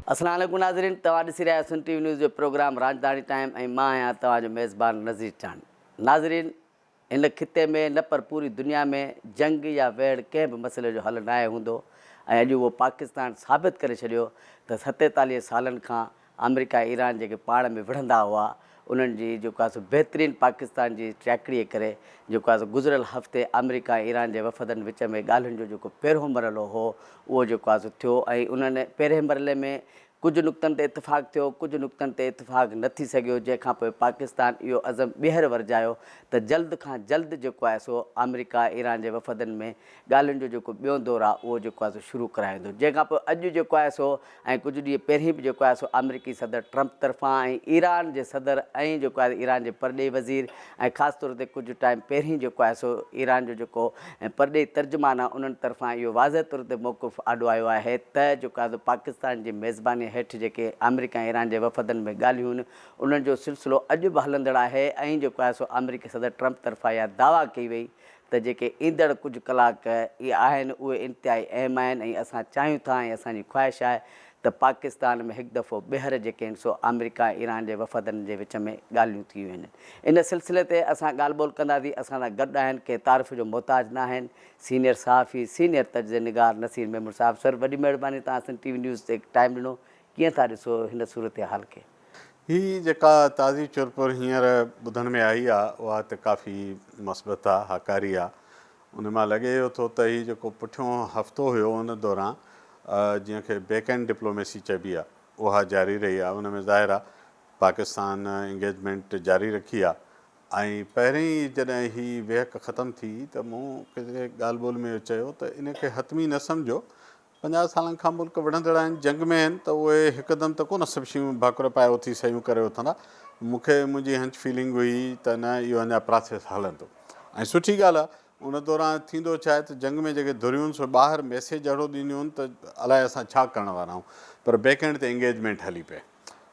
अस्सलाम वालेकुम नाज़रीन, तव्हां ॾिसी रहिया आहियो सन टीवी न्यूज़ जो प्रोग्राम राजधानी टाइम ऐं मां आहियां तव्हांजो मेज़बान नज़ीर चांद। नाज़रीन, हिन खिते में न पर पूरी दुनिया में जंग या वेड़ कंहिं बि मसइले जो हल न आहे हूंदो ऐं अॼु उहो पाकिस्तान साबित करे छॾियो त 47 सालनि खां अमेरिका ईरान जेके पाण में विढ़ंदा हुआ उन्हनि जी जेको आहे सो बहितरीनु पाकिस्तान जी ट्रैकड़ीअ करे जेको आहे सो गुज़िरियल हफ़्ते अमेरिका ईरान जे वफ़दनि विच में ॻाल्हियुनि जो जेको पहिरियों मरहलो हो उहो जेको आहे सो थियो ऐं उन्हनि पहिरें मरहले में कुझु नुक़्तनि ते इतफ़ाक़ थियो, कुझु नुक़्तनि ते इतफ़ाक़ न थी सघियो, जंहिंखां पोइ पाकिस्तान इहो अज़म ॿीहर वरजायो त जल्द खां जल्द जेको आहे सो अमेरिका ईरान जे वफ़दनि में ॻाल्हियुनि जो जेको ॿियों दौरु आहे उहो जेको आहे सो शुरू कराईंदो, जंहिंखां पोइ अॼु जेको आहे सो ऐं कुझु ॾींहं पहिरीं बि जेको आहे सो अमेरिकी सदर ट्रंप तरफ़ां ऐं ईरान जे सदर ऐं जेको आहे ईरान जे परॾेही वज़ीर ऐं ख़ासि तौर ते कुझु टाइम पहिरीं जेको आहे सो ईरान जो जेको परॾेही तर्जुमान आहे उन्हनि तरफ़ां इहो वाज़ह तौर ते मौक़ुफ़ आॾो आयो आहे त जेको आहे सो पाकिस्तान जी मेज़बानी हेठि जेके अमेरिका ऐं ईरान जे वफ़दनि में ॻाल्हियूं आहिनि उन्हनि जो सिलसिलो अॼु बि हलंदड़ आहे ऐं जेको आहे सो अमेरिकी सदर ट्रंप तरफ़ां इहा दावा कई वई त जेके ईंदड़ कुझु कलाक इहे आहिनि उहे इंतिहाई अहम आहिनि ऐं असां चाहियूं था ऐं असांजी ख़्वाहिश आहे त पाकिस्तान में हिकु दफ़ो ॿीहर जेके आहिनि सो अमेरिका ईरान जे वफ़दनि जे विच में ॻाल्हियूं थी वियूं आहिनि। इन सिलसिले ते असां ॻाल्हि ॿोल कंदासीं, असां सां गॾु आहिनि के तारीफ़ जो मोहताज न आहिनि, सीनियर सहाफ़ी सीनियर तर्जुमे निगार नसीर मेमूर साहिबु। सर, वॾी महिरबानी, तव्हां असां टीवी न्यूज़ ते टाइम ॾिनो, कीअं था ॾिसो हिन सूरत हाल खे? ही जेका ताज़ी चुरपुर हींअर ॿुधण में आई आहे उहा त काफ़ी मस्बत आहे, हकारी आहे। उन मां लॻे थो त हीउ जेको पुठियों हफ़्तो हुयो उन दौरान जंहिंखे बैक एंड डिप्लोमेसी चइबी आहे उहा जारी रही आहे। उन में ज़ाहिर आहे पाकिस्तान इंगेजमेंट जारी रखी आहे ऐं पहिरीं जॾहिं हीअ वेहक ख़तमु थी त मूं किथे ॻाल्हि ॿोल में चयो त इनखे हतमी न सम्झो, 50 सालनि खां मुल्क विढ़ंदड़ आहिनि, जंग में आहिनि, त उहे हिकदमि त कोन सभु शयूं भाकुर पाए उथी सयूं करे उथंदा। मुंहिंजी हंच फीलिंग हुई त न, इहो अञा प्रोसेस हलंदो ऐं सुठी ॻाल्हि आहे। उन दौरान थींदो छा आहे त जंग में जेके धुरियूं आहिनि सो ॿाहिरि मैसेज अहिड़ो ॾींदियूं आहिनि त अलाए असां छा करण वारा आहियूं, पर बैक एंड ते इंगेजमेंट हली पए।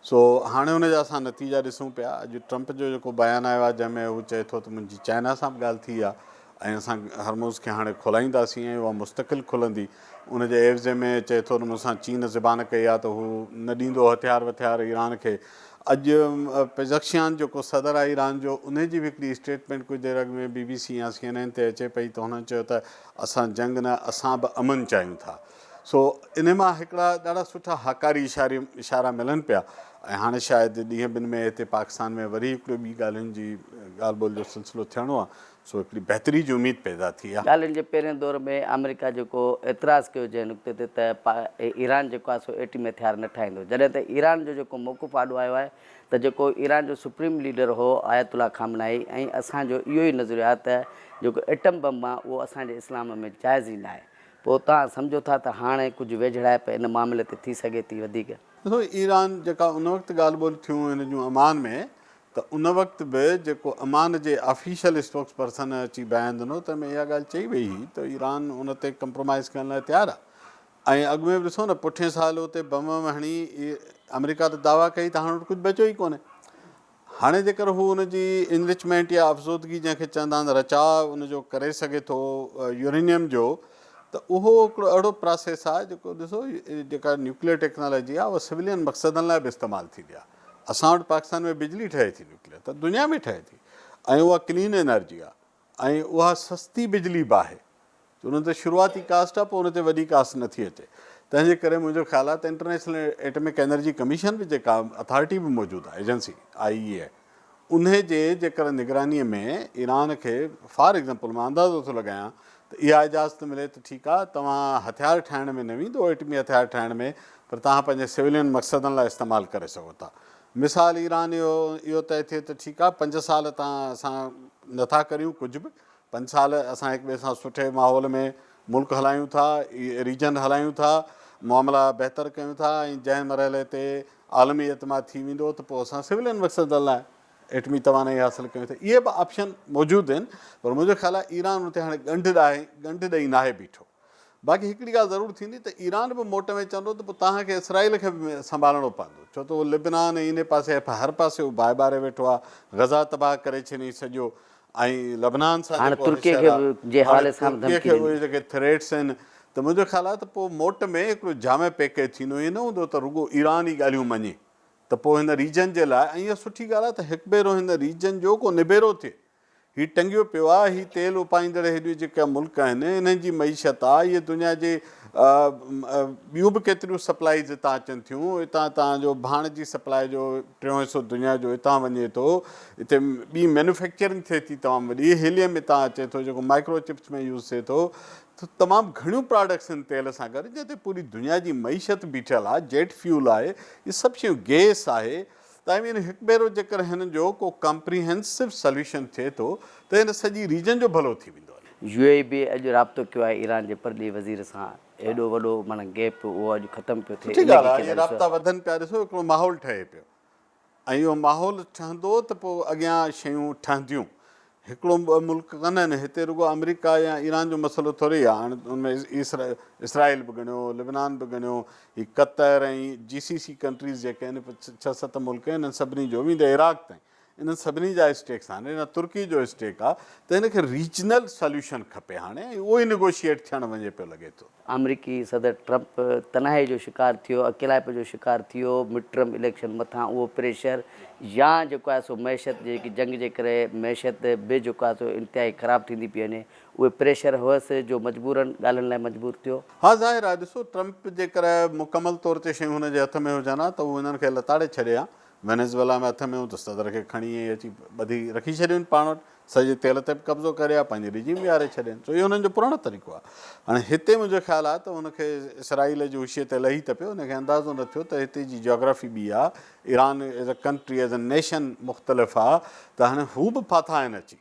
सो हाणे हुनजा असां नतीजा ॾिसूं पिया। अॼु ट्रंप जो जेको बयानु आयो आहे जंहिंमें हू चए थो त मुंहिंजी चाइना सां बि ॻाल्हि थी आहे ऐं असां हरमुज़ खे हाणे खोलाईंदासीं ऐं उहा मुस्तक़िल खुलंदी। उनजे एवज़े में चए थो त मूंसां चीन ज़बान कई आहे त हू न ॾींदो हथियार वथियार ईरान खे। अॼु पेज़क्शियान जेको सदर आहे ईरान जो, उनजी बि हिकिड़ी स्टेटमेंट कुझु देरि अॻु में BBC या CNN ते अचे पई त हुननि चयो त असां जंग न, असां बि अमन चाहियूं था। सो इन मां हिकिड़ा ॾाढा सुठा हकारी इशारा मिलनि पिया ऐं हाणे शायदि ॾींहं ॿिनि में हिते पाकिस्तान में वरी हिकिड़ो ॿी ॻाल्हियुनि जी ॻाल्हि ॿोल जो सिलसिलो थियणो आहे। सो हिकिड़ी बहितरी जी उमेदु पैदा थी आहे। ॻाल्हियुनि जे पहिरें दौर में अमेरिका जेको एतिराज़ु कयो जंहिं नुक़्ते ते त ईरान जेको आहे सो एटमी हथियार न ठाहींदो, जॾहिं त ईरान जो जेको मौक़ुफ़ आॾो आयो आहे त जेको ईरान जो सुप्रीम लीडर हो आयतुल्ला खामनाई ऐं असांजो इहो ई नज़रियो आहे त जेको एटम बम आहे उहो असांजे इस्लाम में जाइज़ ई न आहे। पोइ तव्हां सम्झो था त हाणे कुझु वेझड़ाइप इन मामले ते थी सघे थी वधीक? ॾिसो, ईरान जेका उन वक़्तु ॻाल्हि ॿोल थियूं हिन जूं अमान में, त उन वक़्तु बि जेको अमान जे ऑफिशियल स्पोक्स पर्सन अची बयानु ॾिनो त में इहा ॻाल्हि चई वई हुई त ईरान उन ते कंप्रोमाइज़ करण लाइ तयारु आहे। ऐं अॻु में बि ॾिसो न, पुठिएं साल उते बम हणी अमेरिका त दावा कई त हाणे कुझु बचियो ई कोन्हे। हाणे जेकर हू हुनजी इनरिचमेंट या अफ़ज़ोदगी जंहिंखे चवंदा आहिनि रचाव उनजो करे सघे थो यूरेनियम जो, त उहो हिकिड़ो अहिड़ो प्रोसेस आहे जेको ॾिसो जेका न्यूक्लियर टेक्नोलॉजी आहे उहा सिविलियन मक़सदनि लाइ बि इस्तेमालु थींदी आहे। असां वटि पाकिस्तान में बिजली ठहे थी न्यूक्लियर, त दुनिया में ठहे थी ऐं उहा क्लीन एनर्जी आहे ऐं उहा सस्ती बिजली बि आहे। उन ते शुरूआती कास्ट आहे, पोइ उन ते वॾी कास्ट नथी अचे। तंहिंजे करे मुंहिंजो ख़्यालु आहे त इंटरनेशनल एटमिक एनर्जी कमीशन बि जेका अथॉरिटी बि मौजूदु आहे, एजेंसी IAEA, उन जे जेकर निगरानीअ में ईरान खे फॉर एग्ज़ाम्पल मां अंदाज़ो थो लॻायां त इहा इजाज़त मिले त ठीकु आहे, तव्हां हथियार ठाहिण में न वेंदो एटमी हथियार ठाहिण में, पर तव्हां पंहिंजे सिविलियन मक़सदनि लाइ इस्तेमालु करे सघो था। मिसाल ईरान इहो तइ थिए त ठीकु आहे 5 साल असां नथा करियूं कुझु बि, 5 साल असां हिक ॿिए सां सुठे माहौल में मुल्क हलायूं था, रीजन हलायूं था, मामला बहितर कयूं था ऐं जंहिं मरहले ते आलमी एतमाद थी वेंदो त पोइ असां सिविलियन मक़सदनि लाइ एटमी तवानाई हासिलु कयूं था। इहे बि ऑप्शन मौजूदु आहिनि, पर मुंहिंजो ख़्यालु आहे ईरान उते हाणे ॻंढि ॾेई नाहे बीठो। बाक़ी हिकिड़ी ॻाल्हि ज़रूरु थींदी त ईरान बि मोट में चवंदो त पोइ तव्हांखे इसराइल खे बि संभालणो पवंदो, छो त उहो लिबनान ऐं इन पासे हर पासे उहो बाहि ॿारे वेठो आहे, गज़ा तबाह करे छॾी सॼो ऐं लबनान सां जेके उहे जेके थ्रेट्स आहिनि त मुंहिंजो ख़्यालु आहे त पोइ मोट में हिकिड़ो जामे पैकेज थींदो, ईअं न हूंदो त रुॻो ईरान ई ॻाल्हियूं मञे त पोइ हिन रीजन जे लाइ। ऐं इहा सुठी ॻाल्हि आहे त हिकु भेरो हिन रीजन जो को निबेरो थिए। हीउ टंगियो पियो आहे, हीउ तेल उपाईंदड़ हेॾियूं जेका मुल्क आहिनि इन्हनि जी मईशत आहे, इहे दुनिया जे ॿियूं बि केतिरियूं सप्लाईज़ हितां अचनि थियूं। हितां तव्हांजो भाण जी सप्लाई जो 3 हिसो दुनिया जो हितां वञे थो, हिते ॿी मैन्युफैक्चरिंग थिए थी तमामु वॾी, हीलियम हितां अचे थो जेको माइक्रोचिप्स में यूज़ थिए थो। त तमामु घणियूं प्रोडक्ट्स आहिनि तेल सां गॾु जिते पूरी दुनिया जी मईशत बीठल आहे, जेट फ्यूल आहे, इहे सभु शयूं, गैस आहे। त आई मीन हिकु भेरो जेकर हिन जो को कॉम्प्रिहेंसिव सोल्यूशन थिए थो त हिन सॼी रीजन जो भलो थी वेंदो आहे। UAE बि अॼु राब्तो कयो आहे ईरान जे परॾी वज़ीर सां, एॾो वॾो माना गैप उहो अॼु ख़तमु पियो थिए। सुठी ॻाल्हि आहे, इहे राब्ता वधनि पिया। ॾिसो हिकिड़ो माहौल ठहे पियो ऐं इहो माहौल ठहंदो त पोइ अॻियां शयूं ठहंदियूं। हिकिड़ो मुल्क कान आहिनि हिते, रुॻो अमेरिका या ईरान जो मसइलो थोरी आहे। हाणे उनमें इसराइल बि ॻणियो, लिबनान बि ॻणियो, हीअ क़तर ऐं GCC कंट्रीज़ जेके आहिनि 6-7 मुल्क आहिनि, इन्हनि सभिनी जो वेंदे इराक़ ताईं, इन्हनि सभिनी जा स्टेक्स आहिनि, इन तुर्की जो स्टेक आहे। त हिनखे रीजनल सोल्यूशन खपे हाणे, ऐं उहो ई निगोशिएट थियणु वञे पियो लॻे थो। अमरीकी सदर ट्रंप तनाहे जो शिकार थियो, अकेलाइप जो शिकार थियो, मिड टर्म इलेक्शन मथां उहो प्रेशर, या जेको आहे सो मैशत जेकी जंग जे करे मैशत बि जेको आहे सो इंतिहाई ख़राबु थींदी पई वञे, उहे प्रेशर हुअसि जो मजबूरनि ॻाल्हियुनि लाइ मजबूर थियो। हा, ज़ाहिर आहे। ॾिसो ट्रंप जेकर मुकमल तौर ते शयूं हुनजे हथ में हुजनि हा त उहो हिननि खे लताड़े छॾे हा। वेनेज़ुएला में हथ में हो त सदर खे खणी अची ॿधी रखी छॾियुनि पाण वटि, सॼे तेल ते बि कब्ज़ो करे हा, पंहिंजी रिजीम विहारे छॾियनि। सो इहो हुननि जो पुराणो तरीक़ो आहे। हाणे हिते मुंहिंजो ख़्यालु आहे त हुनखे इसराइल जी उशीअ ते लही त पियो, हुनखे अंदाज़ो न थियो त हिते जी जियोग्राफी ॿी आहे, Iran as a country as a nation मुख़्तलिफ़ आहे, त हाणे हू बि फाथा आहिनि अची।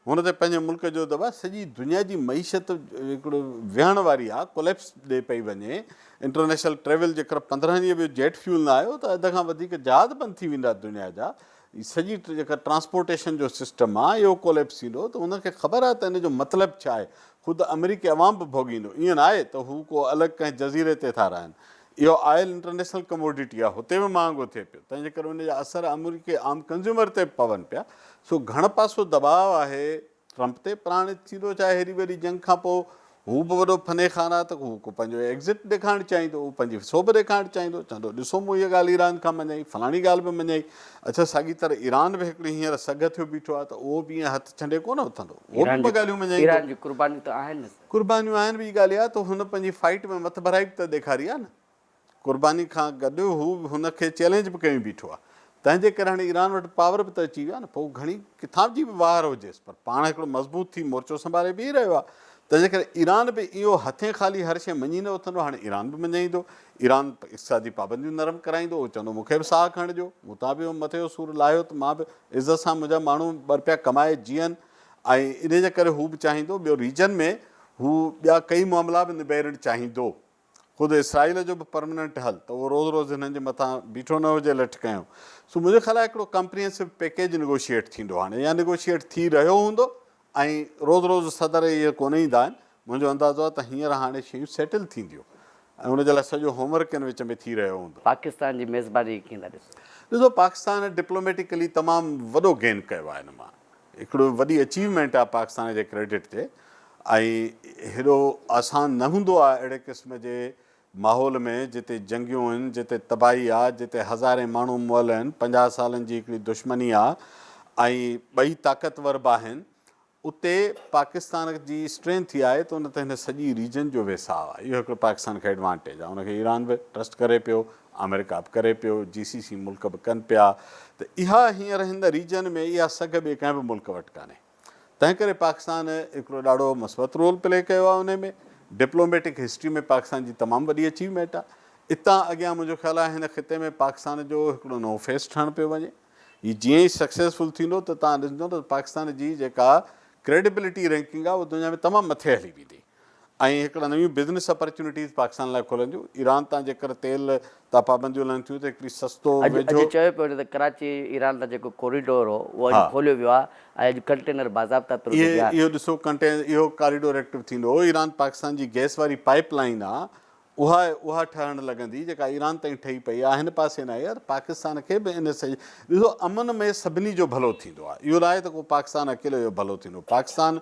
हुन ते पंहिंजे मुल्क जो दॿा, सॼी दुनिया जी मईशत हिकिड़ो विहण वारी आहे, कोलेप्स ॾे पई वञे। इंटरनेशनल ट्रेवल जेकर 15 ॾींहं बि जेट फ्यूल न आयो त अध खां वधीक जहाज़ बंदि थी वेंदा दुनिया जा। सॼी जेका ट्रांसपोर्टेशन जो सिस्टम आहे इहो कोलेप्स थींदो। त उनखे ख़बर आहे त इन जो मतिलबु छा आहे। ख़ुदि अमेरिकी अवाम बि भोगींदो। ईअं न आहे त हू को अलॻि कंहिं जज़ीरे ते था रहनि। इहो ऑयल इंटरनेशनल कमोडिटी आहे, हुते बि महांगो थिए पियो, तंहिंजे करे उनजा असर अमेरिकी आम कंज़्यूमर ते पवनि पिया। सो घण पासो दबाव आहे ट्रंप ते। पर हाणे थींदो छा आहे, हेॾी वॾी जंग खां पोइ हू बि वॾो फने खान आहे त हू को पंहिंजो एग्ज़िट ॾेखारणु चाहींदो, हू पंहिंजी सोभ ॾेखारणु चाहींदो, चवंदो ॾिसो मूं इहा ॻाल्हि ईरान खां मञाई, फलाणी ॻाल्हि बि मञाई। अच्छा, साॻी तरह ईरान बि हिकिड़ी हींअर सघ थियो बीठो आहे, त उहो बि ईअं हथु छॾे कोन उथंदो, उहो बि ॿ ॻाल्हियूं मञाईंदो। ईरान जी कुर्बानियूं त आहिनि, कुर्बानियूं आहिनि, ॿी ॻाल्हि इहा त हुन पंहिंजी फाइट में मतभराई बि त ॾेखारी आहे न। कुर्बानी खां गॾु हू हुनखे चैलेंज बि कयूं बीठो आहे। तंहिंजे करे हाणे ईरान वटि पावर बि त अची वियो आहे न। पोइ घणी किथां जी बि वार हुजेसि, पर पाण हिकिड़ो मज़बूत थी मोर्चो संभाले बीह रहियो आहे। तंहिंजे करे ईरान बि इहो हथे ख़ाली हर शइ मञी न उथंदो। हाणे ईरान बि मञाईंदो, ईरान इक़्तिसादी पाबंदियूं नरम कराईंदो, उहो चवंदो मूंखे बि साहु खणिजो, मूं बि मथे जो सूरु लाहियो त मां बि इज़त सां मुंहिंजा माण्हू ॿ रुपया कमाए जीअनि। ऐं इन जे करे हू बि चाहींदो ॿियो रीजन में हू ॿिया कई मामला बि निबेरणु चाहींदो। ख़ुदि इसराइल जो बि परमनेंट हल त उहो रोज़ु रोज़ु हिननि जे मथां बीठो न हुजे लठ कयूं। सो मुंहिंजो ख़्यालु आहे हिकिड़ो कम्प्रिहेंसिव पैकेज निगोशिएट थींदो हाणे, या निगोशिएट थी रहियो हूंदो। ऐं रोज़ु रोज़ु सदर इहे कोन ईंदा आहिनि। मुंहिंजो अंदाज़ो आहे त हींअर हाणे शयूं सेटल थींदियूं ऐं हुनजे लाइ सॼो होमवर्क हिन विच में थी रहियो हूंदो। पाकिस्तान जी मेज़बानी कीअं था ॾिसो? ॾिसो, पाकिस्तान डिप्लोमेटिकली तमामु वॾो गेन कयो आहे। हिन मां हिकिड़ो वॾी अचीवमेंट आहे पाकिस्तान जे क्रेडिट ते। ऐं हेॾो आसान न हूंदो आहे अहिड़े क़िस्म जे माहौल में जिते जंगियूं आहिनि, जिते तबाही आहे, जिते हज़ारे माण्हू मुअल आहिनि, 50 सालनि जी हिकिड़ी दुश्मनी आहे ऐं ॿई ताक़तवर बि आहिनि। उते पाकिस्तान जी स्ट्रेंथ इहा आहे त उन ते हिन सॼी रीजन जो वेसाउ आहे। इहो हिकिड़ो पाकिस्तान खे एडवांटेज आहे। उनखे ईरान बि ट्रस्ट करे पियो, अमेरिका बि करे पियो, GCC मुल्क बि कनि पिया। त इहा हींअर हिन रीजन में इहा सघ ॿिए कंहिं बि मुल्क वटि कान्हे। तंहिं करे पाकिस्तान हिकिड़ो ॾाढो मस्बत रोल प्ले कयो आहे उन में। डिप्लोमेटिक हिस्ट्री में पाकिस्तान जी तमामु वॾी अचीवमेंट आहे। हितां अॻियां मुंहिंजो ख़्यालु आहे हिन ख़िते में पाकिस्तान जो हिकिड़ो नओं फेस ठहणु पियो वञे। हीउ जीअं ई सक्सेसफुल थींदो त तव्हां ॾिसंदो त पाकिस्तान जी जेका क्रेडिबिलिटी रैंकिंग आहे उहा दुनिया में तमामु मथे हली वेंदी ऐं हिकिड़ा नयूं बिज़नेस अपॉर्चुनिटीज़ पाकिस्तान लाइ खुलंदियूं। ईरान तां जेकर तेल तां पाबंदियूं लहनि थियूं त हिकिड़ी सस्तो अॼु चयो पियो त कराची ईरान तां जेको कॉरिडोर हो उहो अॼु खोलियो वियो आहे ऐं अॼु कंटेनर बाज़ाब्ता तौर ते इहो ॾिसो इहो कॉरिडोर एक्टिव थींदो। ईरान पाकिस्तान जी गैस वारी पाइप लाइन आहे उहा ठहणु लॻंदी जेका ईरान ताईं ठही पई आहे। हिन पासे न आहे यार, पाकिस्तान खे बि इन सॼी ॾिसो अमन में सभिनी जो भलो थींदो आहे। इहो न आहे त को पाकिस्तान अकेलो जो भलो थींदो। पाकिस्तान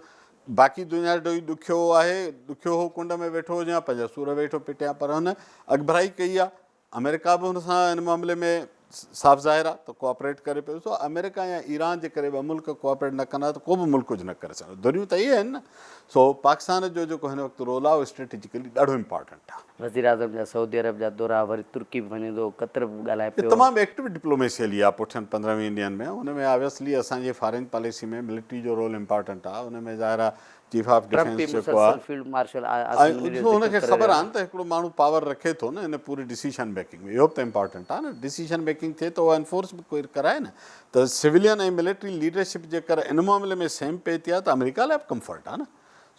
बाक़ी दुनिया ॾाढो ई ॾुखियो आहे, ॾुखियो हो कुंड में वेठो हुजां, पंहिंजा सूर वेठो पिटिया, पर हुन अॻिभराई कई आहे। अमेरिका बि हुन सां हिन मामले में साफ़ ज़ाहिर आहे त कोऑपरेट करे पियो। सो अमेरिका या ईरान जे करे ॿ मुल्क कोऑपरेट न कंदा त को बि मुल्क कुझु न करे सघंदो। दुनियूं त इहे आहिनि न। सो पाकिस्तान जो जेको हिन वक़्तु रोल आहे उहो स्ट्रेटेजिकली ॾाढो इम्पॉर्टेंट आहे। वज़ीर आज़म जा सऊदी अरब जा दौरा, वरी तुर्की बि वञे थो, कतर बि ॻाल्हाए पियो। तमामु एक्टिव डिप्लोमेसी हली आहे पुठियनि 15-20 ॾींहंनि में। हुन में ऑब्वियसली असांजी फॉरेन पॉलिसी में मिलिट्री जो रोल इम्पॉर्टेंट आहे। हुन में ज़ाहिर आहे चीफ ऑफ डिफेंस जेको आहे, फील्ड मार्शल हुनखे ख़बर आहे न त हिकिड़ो माण्हू पावर रखे थो न हिन पूरी डिसीशन मेकिंग में। इहो बि त इम्पॉर्टेंट आहे न। डिसीशन मेकिंग थिए त उहा एनफोर्स बि कोई कराए न। त सिविलियन ऐं मिलिट्री लीडरशिप जेकर इन मामले में सेम पे थी आहे त अमेरिका लाइ बि कम्फर्ट आहे न।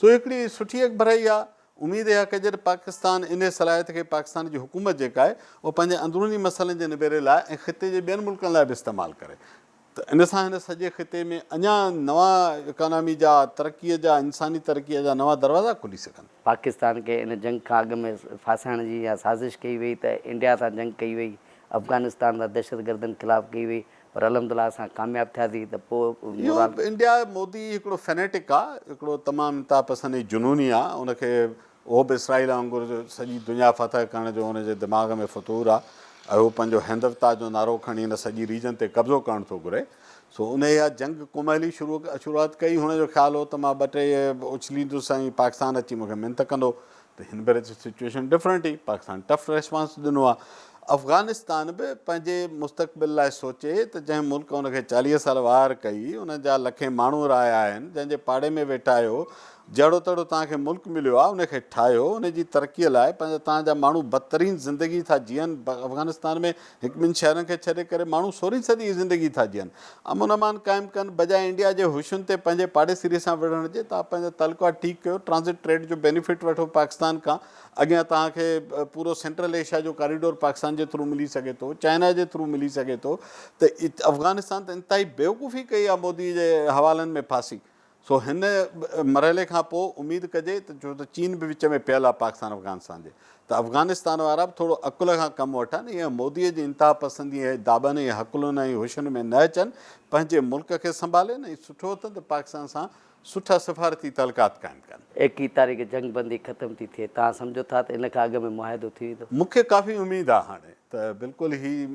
सो हिकिड़ी सुठी अॻिभराई आहे। उमेद इहा कजे त पाकिस्तान इन सलाहियत खे पाकिस्तान जी हुकूमत जेका आहे उहा पंहिंजे अंदरूनी मसइलनि जे निबेरे लाइ ऐं ख़िते जे ॿियनि मुल्कनि लाइ बि इस्तेमालु करे। त इन सां हिन सॼे ख़िते में अञा नवां इकोनॉमी जा, तरक़ीअ जा, इंसानी तरक़ीअ जा नवां दरवाज़ा खुली सघनि। पाकिस्तान खे इन जंग खां अॻु में फासाइण जी या साज़िश कई वई त इंडिया सां जंग कई वई, अफ़गानिस्तान सां दहशतगर्दनि ख़िलाफ़ु कई वई, पर अलहमदिल्ला असां कामयाबु थियासीं। त पोइ इहो इंडिया मोदी हिकिड़ो फेनेटिक आहे, हिकिड़ो तमामु इंतिहा पसंद ऐं जुनूनी आहे। उनखे उहो बि इसराइल वांगुरु सॼी दुनिया फतह करण जो हुनजे दिमाग़ में फ़तूर आहे ऐं उहो पंहिंजो हिंदवता जो नारो खणी हिन सॼी रीजन ते कब्ज़ो करणु थो घुरे। सो उन इहा जंग कुमैली शुरूआति कई। हुनजो ख़्यालु हो त मां 2-3 उछलींदुसि ऐं पाकिस्तान अची मूंखे मिनत कंदो। त हिन भेरे सिचुएशन डिफरेंट हुई। पाकिस्तान टफ रेस्पॉन्स ॾिनो आहे। अफ़गानिस्तान बि पंहिंजे मुस्तक़बिल लाइ सोचे त जंहिं मुल्क हुनखे 40 साल वार कई, उन जा लखे माण्हू रहिया आहिनि, जंहिंजे पाड़े में वेठा आहियो, जहिड़ो तहिड़ो तव्हांखे मुल्क मिलियो आहे, उनखे ठाहियो, उनजी तरक़ीअ लाइ पंहिंजा तव्हांजा माण्हू बदतरीन ज़िंदगी था जीअनि। अफ़गानिस्तान में 1-2 शहरनि खे छॾे करे माण्हू 16वीं सदी जी ज़िंदगी था जीअनि, अमन अमान क़ाइमु कनि, बजाए इंडिया जे हुशियुनि ते पंहिंजे पाड़ेसिरीअ सां विढ़ण जे। तव्हां पंहिंजा तलका ठीकु कयो, ट्रांज़िट ट्रेड जो बेनिफिट वठो पाकिस्तान खां। अॻियां तव्हांखे पूरो सेंट्रल एशिया जो कॉरिडोर पाकिस्तान जे थ्रू मिली सघे थो, चाइना जे थ्रू मिली सघे थो। त अफ़गानिस्तान त इंतिहाई बेवकूफ़ी कई आहे मोदी जे हवालनि में फासी। सो हिन मरहले खां पोइ उमेदु कजे त छो त चीन बि विच में पियल आहे पाकिस्तान अफ़गानिस्तान जे, त अफ़गानिस्तान वारा बि थोरो अकुल खां कमु वठनि। ईअं मोदीअ जी इंतिहा पसंदी ऐं दाबनि ऐं हकुलनि ऐं हुशियुनि में न अचनि, पंहिंजे मुल्क खे संभालनि ऐं सुठो अथनि त पाकिस्तान सां सुठा सफ़ारती तलकात क़ाइमु कनि। 21 तारीख़ जंग बंदी ख़तमु थी थिए, तव्हां सम्झो था त इन खां अॻु में मुआहिदो थी वेंदो? मूंखे काफ़ी उमेदु आहे हाणे त बिल्कुलु ई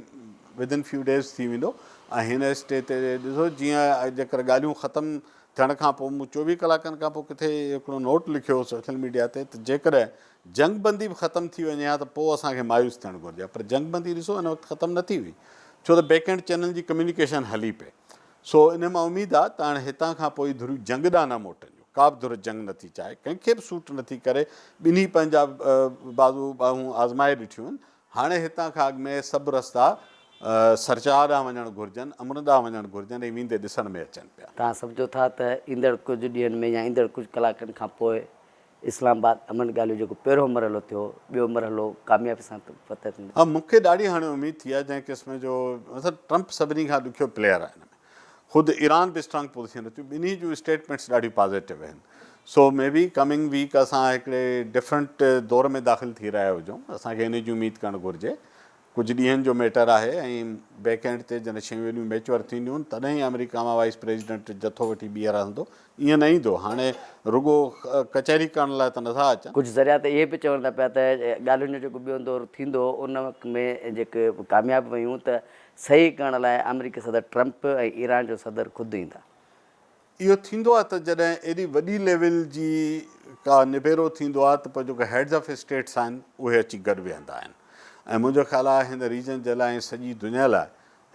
विदिन फ्यू डेज़ थी वेंदो। ऐं हिन स्टेज ते ॾिसो, जीअं जेकर ॻाल्हियूं ख़तमु थियण खां पोइ मूं 24 कलाकनि खां पोइ किथे हिकिड़ो नोट लिखियो सोशल मीडिया ते त जेकॾहिं जंग बंदी बि ख़तमु थी वञे हा त पोइ असांखे मायूस थियणु घुरिजे। पर जंग बंदी ॾिसो हिन वक़्तु ख़तमु न थी हुई, छो त बैक एंड चैनल जी कम्युनिकेशन हली पए। सो इन मां उमेदु आहे त हाणे हितां खां पोइ धुरियूं जंग ॾांहुं न मोटनि। का बि धुर जंग नथी चाहे, कंहिंखे बि सूट नथी करे। ॿिन्ही पंहिंजा बाहूं आज़माए ॾिठियूं आहिनि। हाणे हितां खां अॻु में सभु रस्ता सरचार ॾांहुं वञणु घुरिजनि, अमन ॾांहुं वञणु घुरिजनि ऐं वेंदे ॾिसण में अचनि पिया। तव्हां सम्झो था त ईंदड़ कुझु ॾींहंनि में या ईंदड़ कुझु कलाकनि खां पोइ इस्लामाबाद अमन ॻाल्हियूं जेको पहिरियों मरहलो थियो, ॿियो मरहलो कामयाबी सां फतह थींदो? हा, मूंखे ॾाढी हाणे उमेदु थी आहे जंहिं क़िस्म जो, मतिलबु ट्रंप सभिनी खां ॾुखियो प्लेयर आहे हिन में। ख़ुदि ईरान बि स्ट्रॉन्ग पोज़ीशन रखियो, ॿिन्ही जूं स्टेटमेंट्स ॾाढी पॉज़िटिव आहिनि। सो मे बी कमिंग वीक असां हिकिड़े डिफरेंट दौर में दाख़िल थी रहिया हुजूं। असांखे इन जी उमेदु करणु घुरिजे। कुझु ॾींहंनि जो मैटर आहे ऐं बैक एंड ते जॾहिं शयूं एॾियूं मैच्योर थींदियूं तॾहिं ई अमेरिका मां वाइस प्रेसिडेंट जथो वठी ॿीहर रहंदो। ईअं न ईंदो। हाणे रुॻो कचहरी करण लाइ त नथा अचनि। कुझु ज़रिया त इहे बि चवनि था पिया त ॻाल्हियुनि जो जेको ॿियो दौरु थींदो उन वक़्त में जेके कामयाबु वियूं त सही करण लाइ अमेरिकी सदर ट्रंप ऐं ईरान जो सदर ख़ुदि ईंदा। इहो थींदो आहे त जॾहिं एॾी वॾी लेवल जी का निबेरो थींदो आहे त पोइ जेके हेड्स ऑफ स्टेट्स आहिनि उहे अची गॾु वेहंदा आहिनि। ऐं मुंहिंजो ख़्यालु आहे हिन रीजन जे लाइ ऐं सॼी दुनिया लाइ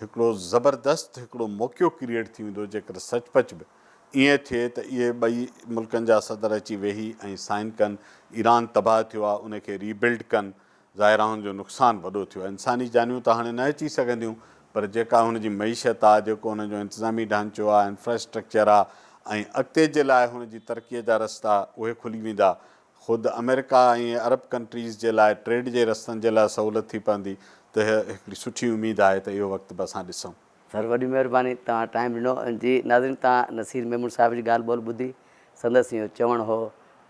हिकिड़ो ज़बरदस्त हिकिड़ो मौक़ो क्रिएट थी वेंदो जेकर सचपच बि ईअं थिए त इहे ॿई मुल्कनि जा सदर अची वेही ऐं साइन कनि। ईरान तबाह थियो आहे, उनखे रीबिल्ड कनि। ज़ाहिर आहे हुनजो नुक़सानु वॾो थियो आहे। इंसानी जानियूं त हाणे न अची सघंदियूं, पर जेका हुनजी मईशत आहे, जेको हुनजो इंतिज़ामी ढांचो आहे, इंफ्रास्ट्रक्चर आहे ऐं अॻिते जे लाइ हुनजी तरक़ीअ जा रस्ता उहे खुली वेंदा। ख़ुदि अमेरिका ऐं अरब कंट्रीज़ जे लाइ ट्रेड जे रस्तनि जे लाइ सहूलियत थी पवंदी। त हिकिड़ी सुठी उमेदु आहे त इहो वक़्तु बि असां ॾिसूं। सर वॾी महिरबानी, तव्हां टाइम ॾिनो। जी नाज़रीन, तव्हां नसीर मेमून साहिब जी ॻाल्हि ॿोल ॿुधी। संदसि इहो चवणु हो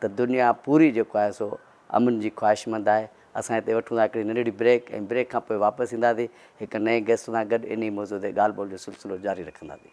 त दुनिया पूरी जेको आहे सो अमन जी ख़्वाहिशमंद आहे। असां हिते वठूं था हिकिड़ी नंढड़ी ब्रेक, ऐं ब्रेक खां पोइ वापसि ईंदासीं हिकु नए गेस्ट सां गॾु। इन ई मौज़ूअ ते ॻाल्हि ॿोल जो सिलसिलो जारी रखंदासीं।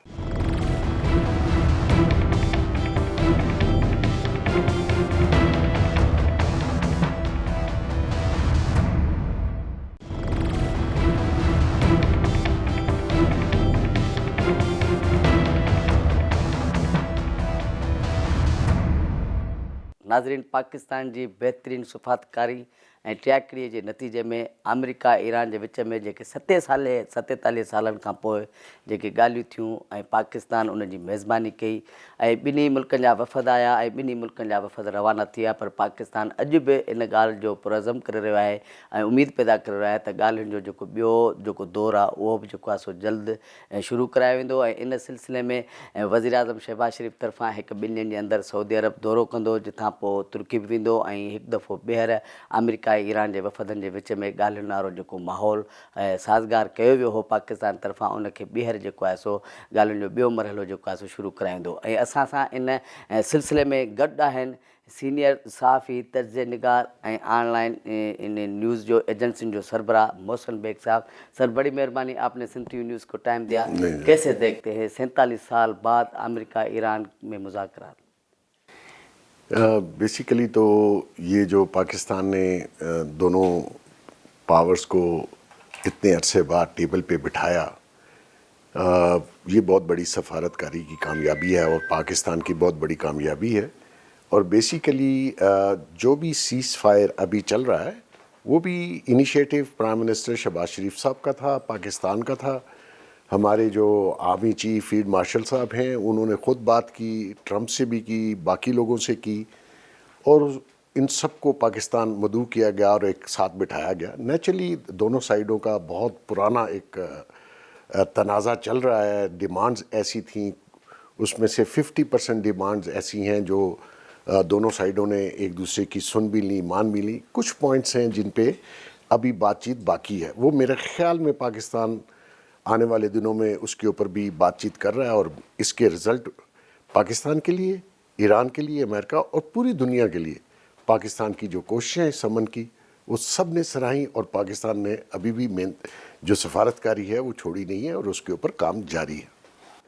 नाज़रीन, पाकिस्तान जी बहितरीन सफ़ारतकारी ऐं टियाकड़ीअ जे नतीजे में अमेरिका ईरान जे विच में जेके 47 सालनि खां पोइ जेके ॻाल्हियूं थियूं ऐं पाकिस्तान उन जी मेज़बानी कई ऐं ॿिन्ही मुल्कनि जा वफ़द आया ऐं ॿिन्ही मुल्कनि जा वफ़द रवाना थिया, पर पाकिस्तान अॼु बि इन ॻाल्हि जो पुरज़म करे रहियो आहे ऐं उमेदु पैदा करे रहियो आहे त ॻाल्हियुनि जो जेको ॿियो जेको दौरु आहे उहो बि जेको आहे सो जल्द शुरू करायो वेंदो। ऐं इन सिलसिले में वज़ीर आज़म शहबाज शरीफ़ तरफ़ां 1-2 ॾींहंनि जे अंदरि सऊदी अरब दौरो कंदो, जिथां पोइ तुर्की बि वेंदो ऐं हिकु दफ़ो ॿीहर अमेरिका ऐं ईरान जे वफ़दनि जे विच में ॻाल्हियुनि वारो जेको माहौल साज़गार कयो वियो हो पाकिस्तान तरफ़ां, उनखे ॿीहर जेको आहे सो ॻाल्हियुनि जो ॿियो मरहलो जेको आहे सो शुरू कराईंदो। ऐं असां सां इन सिलसिले में गॾु आहिनि सीनियर सहाफ़ी, तर्ज़ निगार ऐं ऑनलाइन इन न्यूज़ जो एजेंसियुनि जो सरबराह मोहसिन बेग साहब। सर, बड़ी मेहरबानी, आपने सन टीवी न्यूज़ को टाइम दिया। कैसे देखते हैं 47 साल बाद अमेरिका ईरान में मुज़ाकरात? बेसिकली तो ये जो पाकिस्तान ने दोनों पावर्स को इतने अरसे बाद टेबल पे बिठाया, ये बहुत बड़ी सफारतकारी की कामयाबी है और पाकिस्तान की बहुत बड़ी कामयाबी है। और बेसिकली जो भी सीज़ फायर अभी चल रहा है वो भी इनिशिएटिव प्राइम मिनिस्टर शहबाज शरीफ साहब का था, पाकिस्तान का था। हमारे जो आर्मी चीफ फील्ड मार्शल साहब हैं उन्होंने ख़ुद बात की, ट्रंप से भी की, बाकी लोगों से की, और इन सबको पाकिस्तान मदऊ किया गया और एक साथ बिठाया गया। नेचुरली दोनों साइडों का बहुत पुराना एक तनाज़ा चल रहा है, डिमांड्स ऐसी थी, उसमें से 50% डिमांड्स ऐसी हैं जो दोनों साइडों ने एक दूसरे की सुन भी ली, मान भी ली। कुछ पॉइंट्स हैं जिन पे अभी बातचीत बाकी है, वो मेरे ख्याल में पाकिस्तान आने वाले दिनों में उसके ऊपर भी बातचीत कर रहा है, और इसके रिज़ल्ट पाकिस्तान के लिए, ईरान के लिए, अमेरिका और पूरी दुनिया के लिए पाकिस्तान की जो कोशिशें हैं इस समन की, वो सब ने सराही, और पाकिस्तान ने अभी भी मेन जो सफारतकारी है वो छोड़ी नहीं है और उसके ऊपर काम जारी है।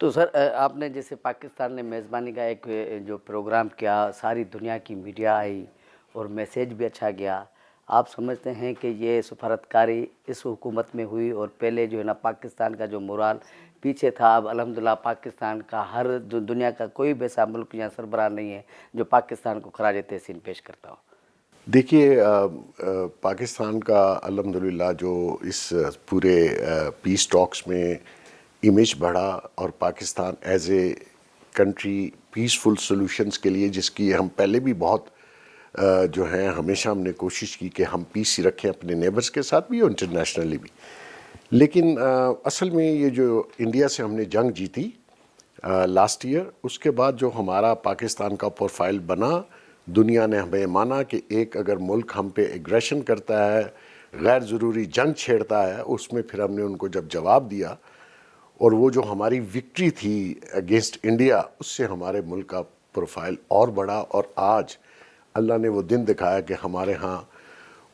तो सर, आपने जैसे पाकिस्तान ने मेज़बानी का एक जो प्रोग्राम किया, सारी दुनिया की मीडिया आई और मैसेज भी अच्छा गया, आप समझते हैं कि ये सफारतकारी इस हुकूमत में हुई और पहले जो है ना पाकिस्तान का जो मोराल पीछे था, अब अल्हम्दुलिल्लाह पाकिस्तान का हर दुनिया का कोई भी ऐसा मुल्क या सरबराह नहीं है जो पाकिस्तान को खराज तहसीन पेश करता हो? देखिए, पाकिस्तान का अल्हम्दुलिल्लाह जो इस पूरे पीस टॉक्स में इमेज बढ़ा, और Pakistan as a country peaceful solutions के लिए, जिसकी हम पहले भी बहुत जो हैं हमेशा हमने कोशिश की कि हम पीस ही रखें अपने नेबर्स के साथ भी और इंटरनेशनली भी। लेकिन असल में ये जो इंडिया से हमने जंग जीती लास्ट ईयर, उसके बाद जो हमारा पाकिस्तान का प्रोफाइल बना, दुनिया ने हमें माना कि एक अगर मुल्क हम पे एग्रेशन करता है, गैर ज़रूरी जंग छेड़ता है, उसमें फिर हमने उनको जब जवाब दिया, और वो जो हमारी विक्ट्री थी अगेंस्ट इंडिया, उससे हमारे मुल्क का प्रोफाइल और बढ़ा, और आज अल्लाह ने वो दिन दिखाया कि हमारे यहाँ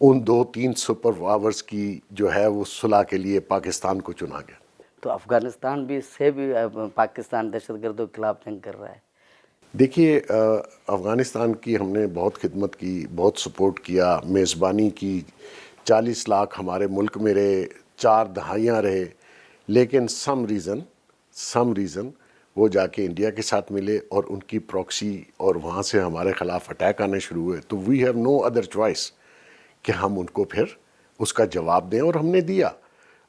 उन 2-3 सुपर पावर्स की जो है वो सुलह के लिए पाकिस्तान को चुना गया। तो अफ़गानिस्तान भी पाकिस्तान दहशतगर्दों के खिलाफ जंग कर रहा है। देखिए, अफ़गानिस्तान की हमने बहुत खिदमत की, बहुत सपोर्ट किया, मेज़बानी की, 40 लाख हमारे मुल्क में रहे, 4 दहाइयाँ रहे, लेकिन सम रीज़न वो जाके इंडिया के साथ मिले और उनकी प्रॉक्सी, और वहाँ से हमारे ख़िलाफ़ अटैक आने शुरू हुए। तो we have no other choice कि हम उनको फिर उसका जवाब दें, और हमने दिया।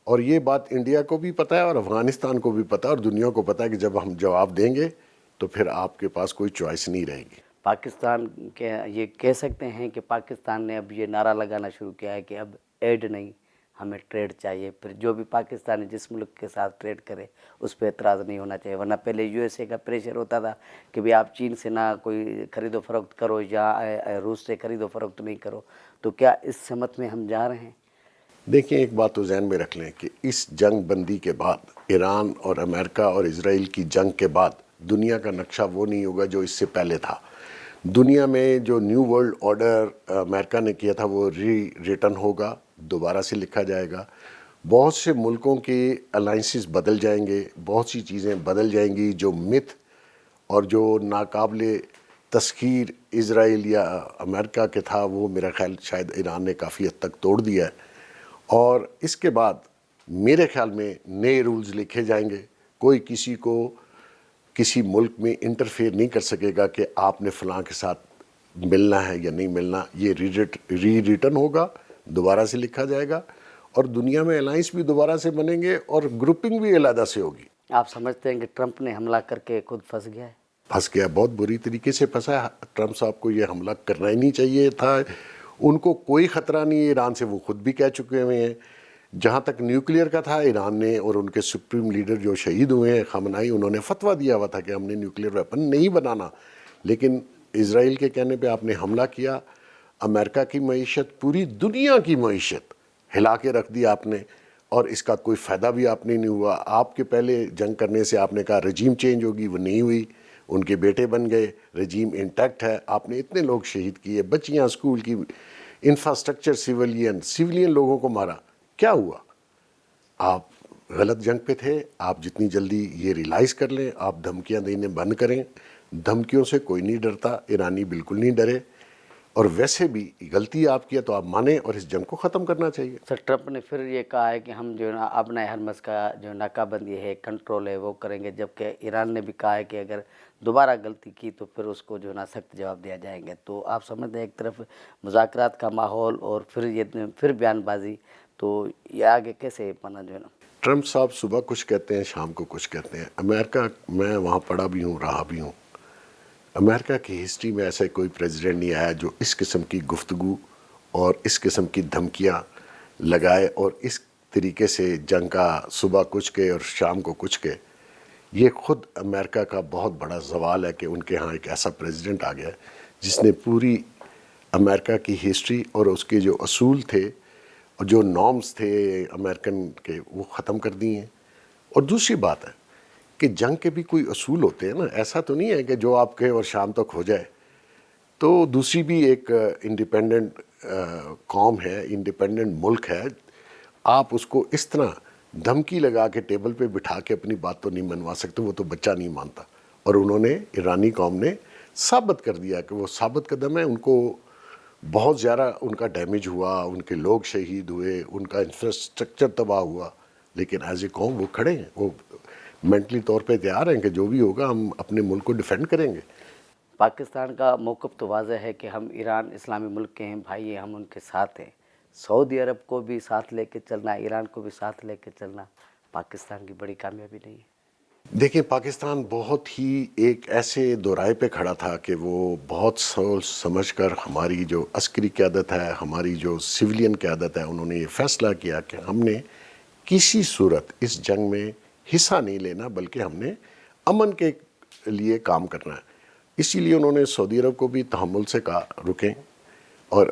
और ये बात इंडिया को भी पता है और अफ़गानिस्तान को भी पता है और दुनिया को पता है कि जब हम जवाब देंगे तो फिर आपके पास कोई चॉइस नहीं रहेगी। पाकिस्तान के ये कह सकते हैं कि पाकिस्तान ने अब ये नारा लगाना शुरू किया है कि अब एड नहीं, हमें ट्रेड चाहिए। फिर जो भी पाकिस्तान जिस मुल्क के साथ ट्रेड करे उस पर एतराज़ नहीं होना चाहिए, वरना पहले यूएसए का प्रेशर होता था कि भाई आप चीन से ना कोई ख़रीदो फ़रोख्त करो या रूस से ख़रीदो फ़रोख्त नहीं करो। तो क्या इस समत में हम जा रहे हैं? देखिए, एक बात तो ज़हन में रख लें कि इस जंग बंदी के बाद, ईरान और अमेरिका और इज़राइल की जंग के बाद, दुनिया का नक्शा वो नहीं होगा जो इससे पहले था। दुनिया में जो न्यू वर्ल्ड ऑर्डर अमेरिका ने किया था वो रिटर्न होगा, दोबारा से लिखा जाएगा। बहुत से मुल्कों के अलाइंसेस बदल जाएंगे, बहुत सी चीज़ें बदल जाएंगी। जो मिथ और जो नाकाबिले तस्खीर इज़राइल या अमेरिका के था, वो मेरा ख्याल शायद ईरान ने काफ़ी हद तक तोड़ दिया है। और इसके बाद मेरे ख्याल में नए रूल्स लिखे जाएंगे। कोई किसी को किसी मुल्क में इंटरफेयर नहीं कर सकेगा कि आपने फ़लाँ के साथ ملنا ہے یا نہیں ملنا یہ ری ریٹرن ہوگا, دوبارہ سے لکھا جائے گا, اور دنیا میں الائنس بھی دوبارہ سے بنیں گے اور گروپنگ بھی علیحدہ سے ہوگی. آپ سمجھتے ہیں کہ ٹرمپ نے حملہ کر کے خود پھنس گیا ہے؟ پھنس گیا, بہت بری طریقے سے پھنسا ہے. ٹرمپ صاحب کو یہ حملہ کرنا ہی نہیں چاہیے تھا. ان کو کوئی خطرہ نہیں ہے ایران سے, وہ خود بھی کہہ چکے ہوئے ہیں. جہاں تک نیوکلیئر کا تھا, ایران نے اور ان کے سپریم لیڈر جو شہید ہوئے ہیں خامنائی, انہوں نے فتویٰ دیا ہوا تھا کہ ہم نے نیوکلیئر ویپن نہیں بنانا. لیکن اسرائیل کے کہنے پہ آپ نے حملہ کیا. امریکہ کی معیشت, پوری دنیا کی معیشت ہلا کے رکھ دی آپ نے, اور اس کا کوئی فائدہ بھی آپ نے نہیں ہوا. آپ کے پہلے جنگ کرنے سے آپ نے کہا رجیم چینج ہوگی, وہ نہیں ہوئی. ان کے بیٹے بن گئے, رجیم انٹیکٹ ہے. آپ نے اتنے لوگ شہید کیے, بچیاں اسکول کی, انفراسٹرکچر سیولین لوگوں کو مارا. کیا ہوا؟ آپ غلط جنگ پہ تھے. آپ جتنی جلدی یہ ریلائز کر لیں, آپ دھمکیاں دینے بند کریں. دھمکیوں سے کوئی نہیں ڈرتا, ایرانی بالکل نہیں ڈرے. اور ویسے بھی غلطی آپ کی ہے تو آپ مانیں اور اس جنگ کو ختم کرنا چاہیے. سر ٹرمپ نے پھر یہ کہا ہے کہ ہم جو ہے نا اپنا ہرمز کا جو ناکہ بندی ہے, کنٹرول ہے, وہ کریں گے, جبکہ ایران نے بھی کہا ہے کہ اگر دوبارہ غلطی کی تو پھر اس کو جو ہے نا سخت جواب دیا جائیں گے. تو آپ سمجھتے ہیں ایک طرف مذاکرات کا ماحول اور پھر بیان بازی, تو یہ آگے کیسے پانا جو ہے نا؟ ٹرمپ صاحب صبح کچھ کہتے ہیں, شام کو کچھ کہتے ہیں. امریکہ, میں وہاں پڑھا بھی ہوں, رہا بھی ہوں. امریکہ کی ہسٹری میں ایسا کوئی پریزیڈنٹ نہیں آیا جو اس قسم کی گفتگو اور اس قسم کی دھمکیاں لگائے اور اس طریقے سے جنگ کا صبح کچھ کے اور شام کو کچھ کے. یہ خود امریکہ کا بہت بڑا زوال ہے کہ ان کے ہاں ایک ایسا پریزیڈنٹ آ گیا جس نے پوری امریکہ کی ہسٹری اور اس کے جو اصول تھے اور جو نارمز تھے امریکن کے, وہ ختم کر دی ہیں. اور دوسری بات ہے کہ جنگ کے بھی کوئی اصول ہوتے ہیں نا, ایسا تو نہیں ہے کہ جو آپ کہیں اور شام تک ہو جائے. تو دوسری بھی ایک انڈیپینڈنٹ قوم ہے, انڈیپینڈنٹ ملک ہے, آپ اس کو اس طرح دھمکی لگا کے ٹیبل پہ بٹھا کے اپنی بات تو نہیں منوا سکتے. وہ تو بچہ نہیں مانتا. اور انہوں نے, ایرانی قوم نے ثابت کر دیا کہ وہ ثابت قدم ہے. ان کو بہت زیادہ ان کا ڈیمیج ہوا, ان کے لوگ شہید ہوئے, ان کا انفراسٹرکچر تباہ ہوا, لیکن ایز اے قوم وہ کھڑے ہیں. وہ مینٹلی طور پہ تیار ہیں کہ جو بھی ہوگا ہم اپنے ملک کو ڈیفینڈ کریں گے. پاکستان کا موقف تو واضح ہے کہ ہم ایران اسلامی ملک کے ہیں بھائی ہیں, ہم ان کے ساتھ ہیں. سعودی عرب کو بھی ساتھ لے کے چلنا, ایران کو بھی ساتھ لے کے چلنا پاکستان کی بڑی کامیابی نہیں ہے. دیکھیں, پاکستان بہت ہی ایک ایسے دورائے پہ کھڑا تھا کہ وہ بہت سوچ سمجھ کر ہماری جو عسکری قیادت ہے, ہماری جو سویلین قیادت ہے, انہوں نے یہ فیصلہ کیا کہ ہم نے کسی صورت اس جنگ میں حصہ نہیں لینا, بلکہ ہم نے امن کے لیے کام کرنا ہے. اسی لیے انہوں نے سعودی عرب کو بھی تحمل سے کہا رکیں, اور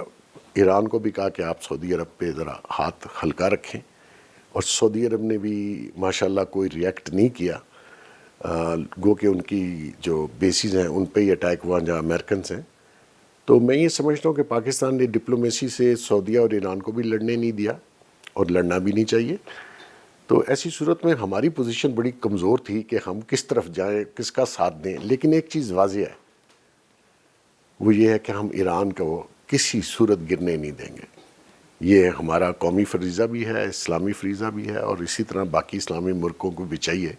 ایران کو بھی کہا کہ آپ سعودی عرب پہ ذرا ہاتھ ہلکا رکھیں. اور سعودی عرب نے بھی ماشاءاللہ کوئی ریئیکٹ نہیں کیا, گو کہ ان کی جو بیسز ہیں ان پہ ہی اٹیک ہوا جہاں امریکنس ہیں. تو میں یہ سمجھتا ہوں کہ پاکستان نے ڈپلومیسی سے سعودیہ اور ایران کو بھی لڑنے نہیں دیا, اور لڑنا بھی نہیں چاہیے. تو ایسی صورت میں ہماری پوزیشن بڑی کمزور تھی کہ ہم کس طرف جائیں, کس کا ساتھ دیں. لیکن ایک چیز واضح ہے, وہ یہ ہے کہ ہم ایران کو کسی صورت گرنے نہیں دیں گے. یہ ہمارا قومی فریضہ بھی ہے, اسلامی فریضہ بھی ہے, اور اسی طرح باقی اسلامی ملکوں کو بھی چاہیے,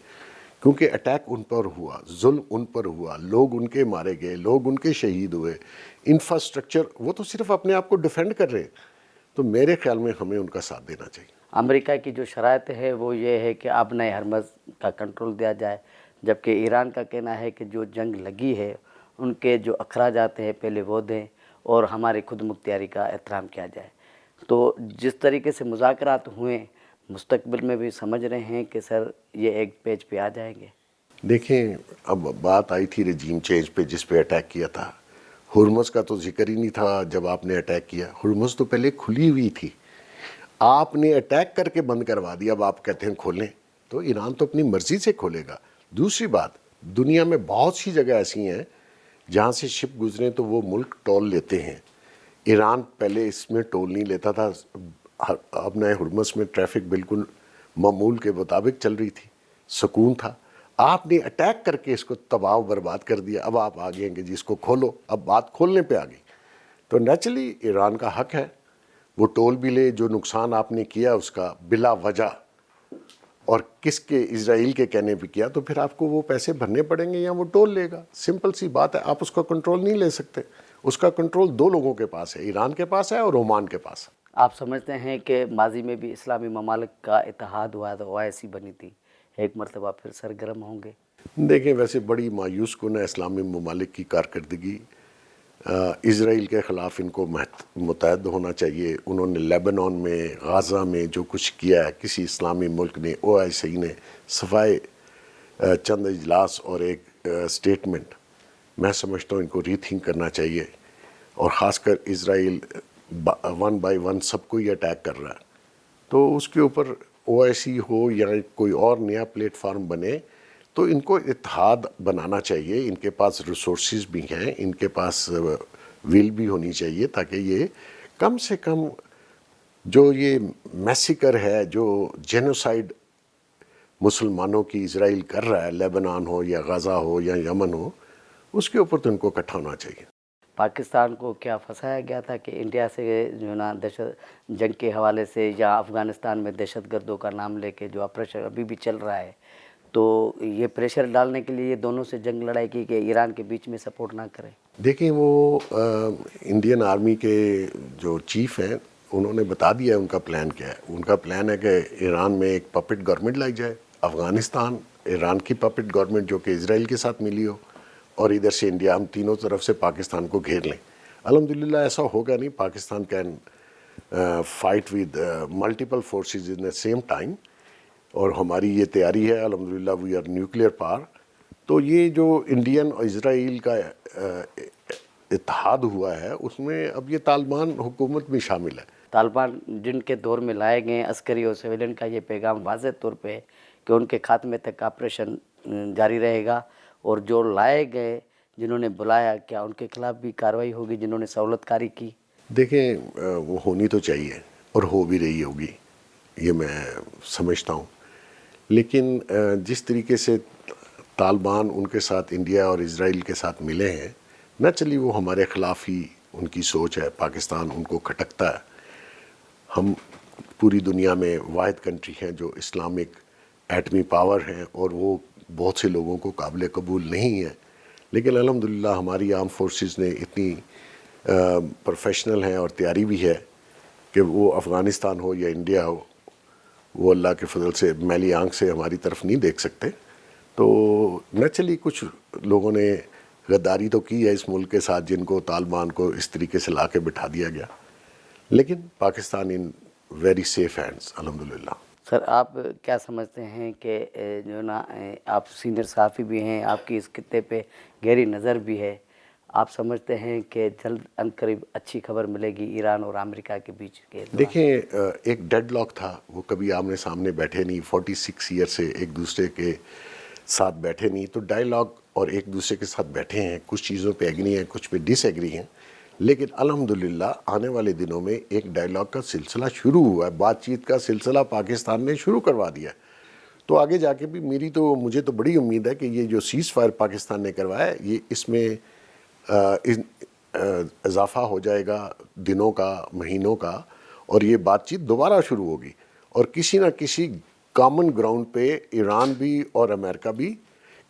کیونکہ اٹیک ان پر ہوا, ظلم ان پر ہوا, لوگ ان کے مارے گئے, لوگ ان کے شہید ہوئے, انفراسٹرکچر, وہ تو صرف اپنے آپ کو ڈیفینڈ کر رہے ہیں. تو میرے خیال میں ہمیں ان کا ساتھ دینا چاہیے. امریکہ کی جو شرائط ہے وہ یہ ہے کہ اب نئے ہرمز کا کنٹرول دیا جائے, جبکہ ایران کا کہنا ہے کہ جو جنگ لگی ہے ان کے جو اخراجات ہیں پہلے وہ دیں اور ہماری خود مختاری کا احترام کیا جائے. تو جس طریقے سے مذاکرات ہوئے, مستقبل میں بھی سمجھ رہے ہیں کہ سر یہ ایک پیج پہ آ جائیں گے. دیکھیں, اب بات آئی تھی رجیم چینج پہ جس پہ اٹیک کیا تھا. ہرمز کا تو ذکر ہی نہیں تھا جب آپ نے اٹیک کیا. ہرمز تو پہلے کھلی ہوئی تھی, آپ نے اٹیک کر کے بند کروا دیا. اب آپ کہتے ہیں کھولیں, تو ایران تو اپنی مرضی سے کھولے گا. دوسری بات, دنیا میں بہت سی جگہ ایسی ہیں جہاں سے شپ گزریں تو وہ ملک ٹول لیتے ہیں. ایران پہلے اس میں ٹول نہیں لیتا تھا. اب نئے ہرمز میں ٹریفک بالکل معمول کے مطابق چل رہی تھی, سکون تھا. آپ نے اٹیک کر کے اس کو تباہ و برباد کر دیا. اب آپ آ گئے کہ جی اس کو کھولو, اب بات کھولنے پہ آ گئی. تو نیچرلی ایران کا حق ہے وہ ٹول بھی لے, جو نقصان آپ نے کیا اس کا بلا وجہ اور کس کے اسرائیل کے کہنے پہ کیا تو پھر آپ کو وہ پیسے بھرنے پڑیں گے یا وہ ٹول لے گا. سمپل سی بات ہے. آپ اس کا کنٹرول نہیں لے سکتے. اس کا کنٹرول دو لوگوں کے پاس ہے, ایران کے پاس ہے اور عمان کے پاس ہے. آپ سمجھتے ہیں کہ ماضی میں بھی اسلامی ممالک کا اتحاد ہوا تو OIC بنی تھی, ایک مرتبہ پھر سرگرم ہوں گے؟ دیکھیں ویسے بڑی مایوس کن ہے اسلامی ممالک کی کارکردگی. اسرائیل کے خلاف ان کو متحد ہونا چاہیے. انہوں نے لیبنان میں, غازہ میں جو کچھ کیا ہے, کسی اسلامی ملک نے, OIC نے سوائے چند اجلاس اور ایک سٹیٹمنٹ, میں سمجھتا ہوں ان کو ری تھنک کرنا چاہیے. اور خاص کر اسرائیل ون بائی ون سب کو ہی اٹیک کر رہا ہے, تو اس کے اوپر OIC ہو یا کوئی اور نیا پلیٹ فارم بنے تو ان کو اتحاد بنانا چاہیے. ان کے پاس ریسورسز بھی ہیں, ان کے پاس ویل بھی ہونی چاہیے تاکہ یہ کم سے کم جو یہ میسیکر ہے, جو جینوسائیڈ مسلمانوں کی اسرائیل کر رہا ہے, لیبنان ہو یا غزہ ہو یا یمن ہو, اس کے اوپر تو ان کو اکٹھا ہونا چاہیے. پاکستان کو کیا پھنسایا گیا تھا کہ انڈیا سے جو ہے نا دہشت جنگ کے حوالے سے, یا افغانستان میں دہشت گردوں کا نام لے کے جو آپریشن ابھی بھی چل رہا ہے, تو یہ پریشر ڈالنے کے لیے دونوں سے جنگ لڑائی کی کہ ایران کے بیچ میں سپورٹ نہ کرے؟ دیکھیں وہ انڈین آرمی کے جو چیف ہیں انہوں نے بتا دیا ہے ان کا پلان کیا ہے. ان کا پلان ہے کہ ایران میں ایک پپٹ گورنمنٹ لائی جائے, افغانستان ایران کی پپٹ گورنمنٹ جو کہ اسرائیل کے ساتھ ملی ہو, اور ادھر سے انڈیا, ہم تینوں طرف سے پاکستان کو گھیر لیں. الحمدللہ ایسا ہوگا نہیں. پاکستان کین fight with multiple forces in the same time, اور ہماری یہ تیاری ہے. الحمدللہ وی آر نیوکلیئر پاور. تو یہ جو انڈین اور اسرائیل کا اتحاد ہوا ہے اس میں اب یہ طالبان حکومت بھی شامل ہے. طالبان جن کے دور میں لائے گئے عسکری اور سویلین کا یہ پیغام واضح طور پہ ہے کہ ان کے خاتمے تک آپریشن جاری رہے گا, اور جو لائے گئے جنہوں نے بلایا, کیا ان کے خلاف بھی کارروائی ہوگی جنہوں نے سہولت کاری کی؟ دیکھیں وہ ہونی تو چاہیے اور ہو بھی رہی ہوگی, یہ میں سمجھتا ہوں. لیکن جس طریقے سے طالبان ان کے ساتھ انڈیا اور اسرائیل کے ساتھ ملے ہیں, نیچرلی وہ ہمارے خلاف ہی ان کی سوچ ہے. پاکستان ان کو کھٹکتا ہے. ہم پوری دنیا میں واحد کنٹری ہیں جو اسلامک ایٹمی پاور ہیں, اور وہ بہت سے لوگوں کو قابل قبول نہیں ہے. لیکن الحمدللہ ہماری آرم فورسز نے اتنی پروفیشنل ہیں اور تیاری بھی ہے کہ وہ افغانستان ہو یا انڈیا ہو, وہ اللہ کے فضل سے میلی آنکھ سے ہماری طرف نہیں دیکھ سکتے. تو نیچرلی کچھ لوگوں نے غداری تو کی ہے اس ملک کے ساتھ جن کو طالبان کو اس طریقے سے لا کے بٹھا دیا گیا, لیکن Pakistan in very safe hands الحمدللہ. سر آپ کیا سمجھتے ہیں کہ جو نا آپ سینئر صحافی بھی ہیں, آپ کی اس خطے پہ گہری نظر بھی ہے, آپ سمجھتے ہیں کہ جلد ان قریب اچھی خبر ملے گی ایران اور امریکہ کے بیچ کے؟ دیکھیں ایک ڈیڈ لاک تھا, وہ کبھی آمنے سامنے بیٹھے نہیں, 46 ایئر سے ایک دوسرے کے ساتھ بیٹھے نہیں. تو ڈائیلاگ اور ایک دوسرے کے ساتھ بیٹھے ہیں, کچھ چیزوں پہ ایگری ہیں, کچھ پہ ڈس ایگری ہیں, لیکن الحمدللہ آنے والے دنوں میں ایک ڈائیلاگ کا سلسلہ شروع ہوا ہے. بات چیت کا سلسلہ پاکستان نے شروع کروا دیا ہے. تو آگے جا کے بھی مجھے تو بڑی امید ہے کہ یہ جو سیز فائر پاکستان نے کروایا ہے, یہ اس میں اضافہ ہو جائے گا دنوں کا, مہینوں کا, اور یہ بات چیت دوبارہ شروع ہوگی. اور کسی نہ کسی کامن گراؤنڈ پہ ایران بھی اور امریکہ بھی,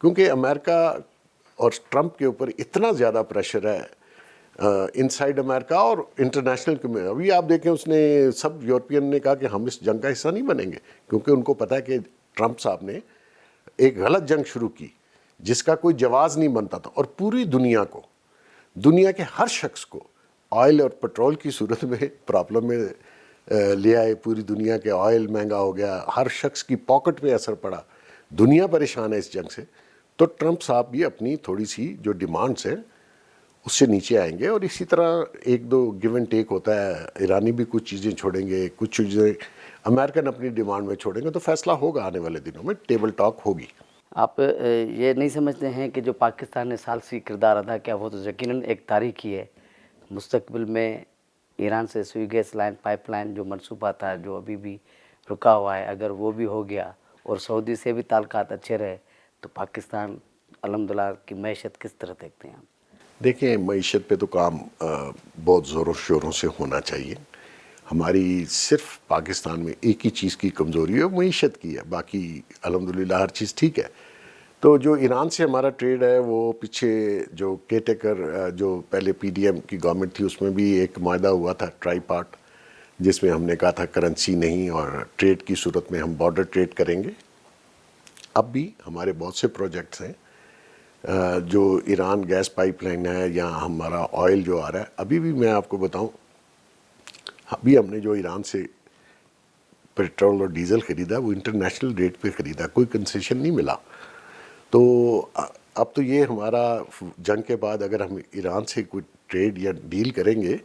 کیونکہ امریکہ اور ٹرمپ کے اوپر اتنا زیادہ پریشر ہے انسائیڈ امریکہ اور انٹرنیشنل کمیونٹی. ابھی آپ دیکھیں اس نے سب یورپین نے کہا کہ ہم اس جنگ کا حصہ نہیں بنیں گے, کیونکہ ان کو پتہ ہے کہ ٹرمپ صاحب نے ایک غلط جنگ شروع کی جس کا کوئی جواز نہیں بنتا تھا, اور پوری دنیا کو, دنیا کے ہر شخص کو آئل اور پٹرول کی صورت میں پرابلم میں لے آئے. پوری دنیا کے آئل مہنگا ہو گیا, ہر شخص کی پاکٹ پہ اثر پڑا, دنیا پریشان ہے اس جنگ سے. تو ٹرمپ صاحب بھی اپنی تھوڑی سی جو ڈیمانڈس ہیں اس سے نیچے آئیں گے, اور اسی طرح ایک دو گیو اینڈ ٹیک ہوتا ہے. ایرانی بھی کچھ چیزیں چھوڑیں گے, کچھ چیزیں امریکن اپنی ڈیمانڈ میں چھوڑیں گے, تو فیصلہ ہوگا آنے والے دنوں میں, ٹیبل ٹاک ہوگی. آپ یہ نہیں سمجھتے ہیں کہ جو پاکستان نے ثالثی کردار ادا کیا وہ تو یقیناً ایک تاریخی ہے, مستقبل میں ایران سے سوئی گیس لائن, پائپ لائن جو منصوبہ تھا جو ابھی بھی رکا ہوا ہے, اگر وہ بھی ہو گیا اور سعودی سے بھی تعلقات اچھے رہے تو پاکستان الحمدللہ کی معیشت کس طرح دیکھتے ہیں آپ؟ دیکھیں معیشت پہ تو کام بہت زور و شوروں سے ہونا چاہیے. ہماری صرف پاکستان میں ایک ہی چیز کی کمزوری ہے، معیشت کی ہے، باقی الحمدللہ ہر چیز ٹھیک ہے۔ تو جو ایران سے ہمارا ٹریڈ ہے وہ پیچھے جو کیٹیکر جو پہلے پی ڈی ایم کی گورنمنٹ تھی اس میں بھی ایک معاہدہ ہوا تھا ٹرائی پارٹ، جس میں ہم نے کہا تھا کرنسی نہیں اور ٹریڈ کی صورت میں ہم بارڈر ٹریڈ کریں گے۔ اب بھی ہمارے بہت سے پروجیکٹس ہیں جو ایران گیس پائپ لائن ہے یا ہمارا آئل جو آ رہا ہے، ابھی بھی میں آپ کو بتاؤں، ابھی ہم نے جو ایران سے پیٹرول اور ڈیزل خریدا وہ انٹرنیشنل ریٹ پہ خریدا، کوئی کنسیشن نہیں ملا۔ تو اب تو یہ ہمارا جنگ کے بعد اگر ہم ایران سے کوئی ٹریڈ یا ڈیل کریں گے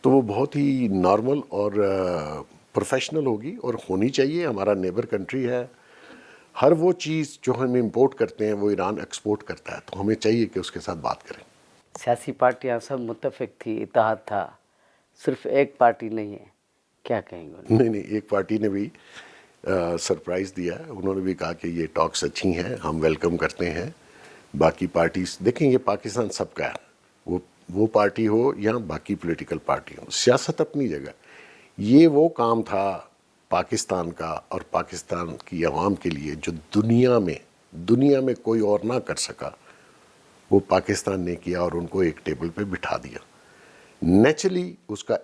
تو وہ بہت ہی نارمل اور پروفیشنل ہوگی اور ہونی چاہیے۔ ہمارا نیبر کنٹری ہے، ہر وہ چیز جو ہم امپورٹ کرتے ہیں وہ ایران ایکسپورٹ کرتا ہے، تو ہمیں چاہیے کہ اس کے ساتھ بات کریں۔ سیاسی پارٹیاں سب متفق تھی، اتحاد تھا، صرف ایک پارٹی نہیں ہے، کیا کہیں گے؟ نہیں ایک پارٹی نے بھی سرپرائز دیا ہے، انہوں نے بھی کہا کہ یہ ٹاکس اچھی ہیں، ہم ویلکم کرتے ہیں۔ باقی پارٹیز دیکھیں، یہ پاکستان سب کا ہے، وہ پارٹی ہو یا باقی پولیٹیکل پارٹی ہو، سیاست اپنی جگہ۔ یہ وہ کام تھا پاکستان کا اور پاکستان کی عوام کے لیے جو دنیا میں کوئی اور نہ کر سکا، وہ پاکستان نے کیا اور ان کو ایک ٹیبل پہ بٹھا دیا۔ نیچرلی اس کا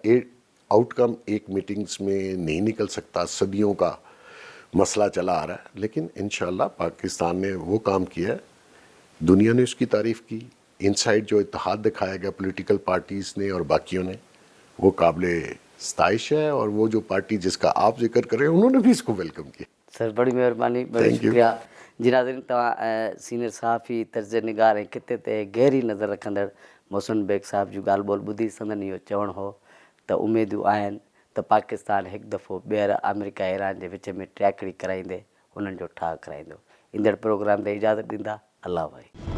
آؤٹ کم ایک میٹنگز میں نہیں نکل سکتا، صدیوں کا مسئلہ چلا آ رہا ہے، لیکن انشاءاللہ پاکستان نے وہ کام کیا ہے، دنیا نے اس کی تعریف کی۔ ان سائڈ جو اتحاد دکھایا گیا پولیٹیکل پارٹیز نے اور باقیوں نے، وہ قابل ستائش ہے، اور وہ جو پارٹی جس کا آپ ذکر کر رہے ہیں انہوں نے بھی اس کو ویلکم کیا۔ سر بڑی مہربانی، بڑی Thank you. شکریہ جی۔ ناظرین، تواں سینئر صحافی، طرز نگار ऐं خطے تے گہری نظر رکھندڑ محسن بیگ صاحب جو ॻाल्हि ॿोल ॿुधी संदनि इहो चवणु हो त उमेदूं आहिनि त पाकिस्तान हिकु दफ़ो ॿीहर अमेरिका ईरान जे विच में ट्रैकड़ी कराईंदे उन्हनि जो ठाह कराईंदो। ईंदड़ प्रोग्राम ते इजाज़त ॾींदा। अल्लाह भाई।